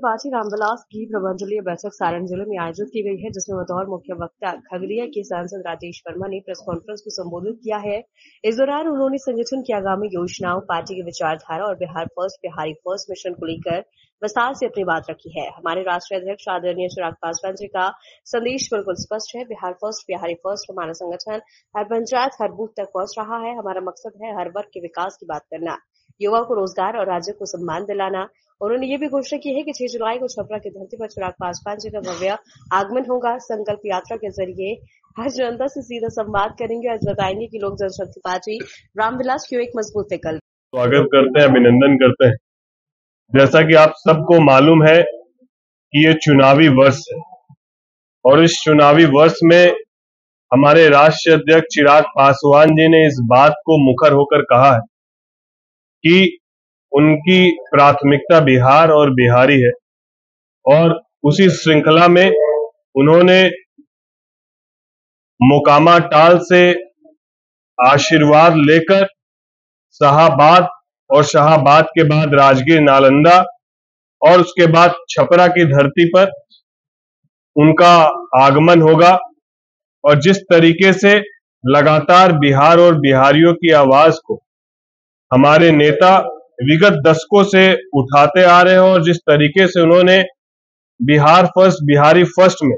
Party Ramvilas की प्रबंधकीय बैठक सारण जिले में आयोजित की गई है, जिसमें बतौर मुख्य वक्ता खगड़िया के सांसद राजेश वर्मा ने प्रेस कॉन्फ्रेंस को संबोधित किया है। इस दौरान उन्होंने संगठन की आगामी योजनाओं, पार्टी की विचारधारा और Bihar first, Bihari first mission को लेकर विस्तार से अपनी बात रखी है। हमारे राष्ट्रीय अध्यक्ष आदरणीय चिराग पासवान जी का संदेश बिल्कुल स्पष्ट है। बिहार फर्स्ट, बिहारी फर्स्ट हमारा संगठन हर पंचायत, हर बूथ तक पहुंच रहा है। हमारा मकसद है हर वर्ग के विकास की बात करना, युवा को रोजगार और राज्य को सम्मान दिलाना। उन्होंने ये भी घोषणा की है कि 6 जुलाई को छपरा की धरती पर चिराग पासवान जी का भव्य आगमन होगा। संकल्प यात्रा के जरिए हर जनता से सीधा संवाद करेंगे और बताएंगे कि लोक जनशक्ति पार्टी रामविलास क्यों एक मजबूत विकल्प। स्वागत करते हैं, अभिनंदन करते हैं। जैसा कि आप सबको मालूम है कि ये चुनावी वर्ष है और इस चुनावी वर्ष में हमारे राष्ट्रीय अध्यक्ष चिराग पासवान जी ने इस बात को मुखर होकर कहा है कि उनकी प्राथमिकता बिहार और बिहारी है, और उसी श्रृंखला में उन्होंने मोकामा टाल से आशीर्वाद लेकर शाहाबाद और शाहाबाद के बाद राजगीर, नालंदा और उसके बाद छपरा की धरती पर उनका आगमन होगा। और जिस तरीके से लगातार बिहार और बिहारियों की आवाज को हमारे नेता विगत दशकों से उठाते आ रहे हैं, और जिस तरीके से उन्होंने बिहार फर्स्ट, बिहारी फर्स्ट में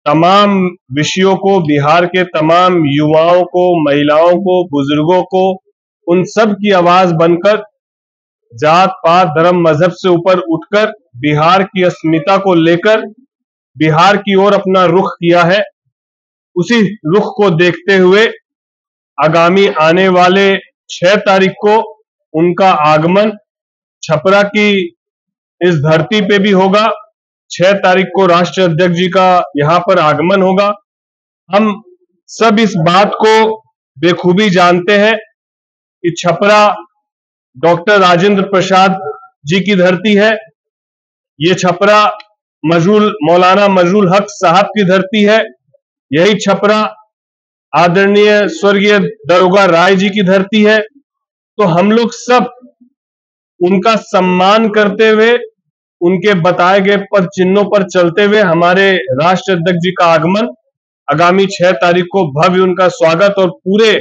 तमाम विषयों को, बिहार के तमाम युवाओं को, महिलाओं को, बुजुर्गों को, उन सब की आवाज बनकर जात पात धर्म मजहब से ऊपर उठकर बिहार की अस्मिता को लेकर बिहार की ओर अपना रुख किया है। उसी रुख को देखते हुए आगामी आने वाले 6 तारीख को उनका आगमन छपरा की इस धरती पे भी होगा। 6 तारीख को राष्ट्रीय अध्यक्ष जी का यहां पर आगमन होगा। हम सब इस बात को बेखूबी जानते हैं कि छपरा डॉक्टर राजेंद्र प्रसाद जी की धरती है। ये छपरा मौलाना मजरूल हक साहब की धरती है। यही छपरा आदरणीय स्वर्गीय दरोगा राय जी की धरती है। तो हम लोग सब उनका सम्मान करते हुए, उनके बताए गए पद चिन्हों पर चलते हुए हमारे राष्ट्रीय अध्यक्ष जी का आगमन आगामी 6 तारीख को भव्य उनका स्वागत, और पूरे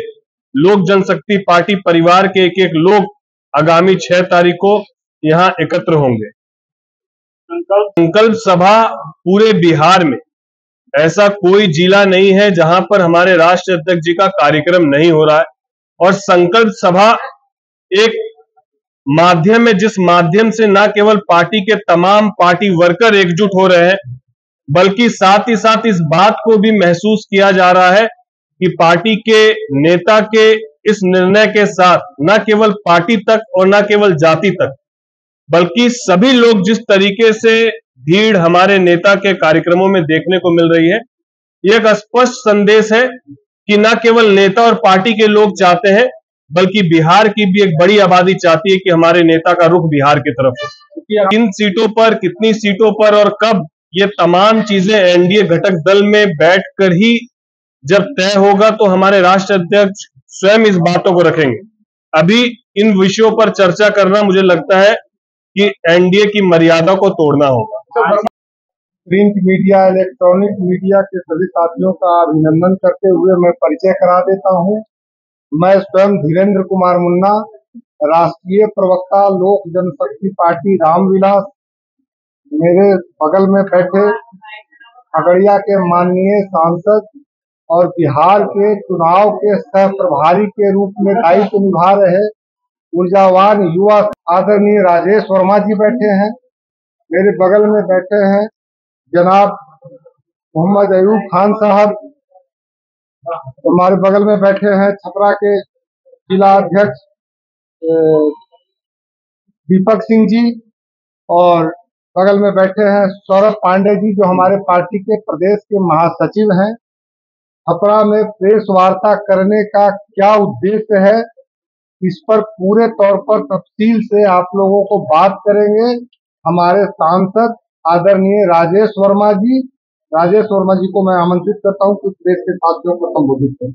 लोक जनशक्ति पार्टी परिवार के एक एक लोग आगामी 6 तारीख को यहां एकत्र होंगे। संकल्प सभा पूरे बिहार में ऐसा कोई जिला नहीं है जहां पर हमारे राष्ट्रीय अध्यक्ष जी का कार्यक्रम नहीं हो रहा है। और संकल्प सभा एक माध्यम है जिस माध्यम से न केवल पार्टी के तमाम पार्टी वर्कर एकजुट हो रहे हैं, बल्कि साथ ही साथ इस बात को भी महसूस किया जा रहा है कि पार्टी के नेता के इस निर्णय के साथ न केवल पार्टी तक और न केवल जाति तक, बल्कि सभी लोग जिस तरीके से भीड़ हमारे नेता के कार्यक्रमों में देखने को मिल रही है, यह एक स्पष्ट संदेश है कि न केवल नेता और पार्टी के लोग चाहते हैं, बल्कि बिहार की भी एक बड़ी आबादी चाहती है कि हमारे नेता का रुख बिहार की तरफ हो। किन सीटों पर, कितनी सीटों पर और कब, ये तमाम चीजें एनडीए घटक दल में बैठकर ही जब तय होगा तो हमारे राष्ट्रीय अध्यक्ष स्वयं इस बातों को रखेंगे। अभी इन विषयों पर चर्चा करना मुझे लगता है कि एनडीए की मर्यादा को तोड़ना होगा। प्रिंट मीडिया, इलेक्ट्रॉनिक मीडिया के सभी साथियों का अभिनंदन करते हुए मैं परिचय करा देता हूं। मैं स्वयं धीरेन्द्र कुमार मुन्ना, राष्ट्रीय प्रवक्ता लोक जनशक्ति पार्टी रामविलास। मेरे बगल में बैठे खगड़िया के माननीय सांसद और बिहार के चुनाव के सह प्रभारी के रूप में दायित्व निभा रहे ऊर्जावान युवा आदरणीय राजेश वर्मा जी बैठे हैं। मेरे बगल में बैठे हैं जनाब मोहम्मद अयूब खान साहब। हमारे बगल में बैठे हैं छपरा के जिला अध्यक्ष दीपक सिंह जी, और बगल में बैठे हैं सौरभ पांडे जी जो हमारे पार्टी के प्रदेश के महासचिव हैं। छपरा में प्रेस वार्ता करने का क्या उद्देश्य है, इस पर पूरे तौर पर तफसील से आप लोगों को बात करेंगे हमारे सांसद आदरणीय राजेश वर्मा जी। राजेश वर्मा जी को मैं आमंत्रित करता हूं कि प्रेस के साथियों को संबोधित करें।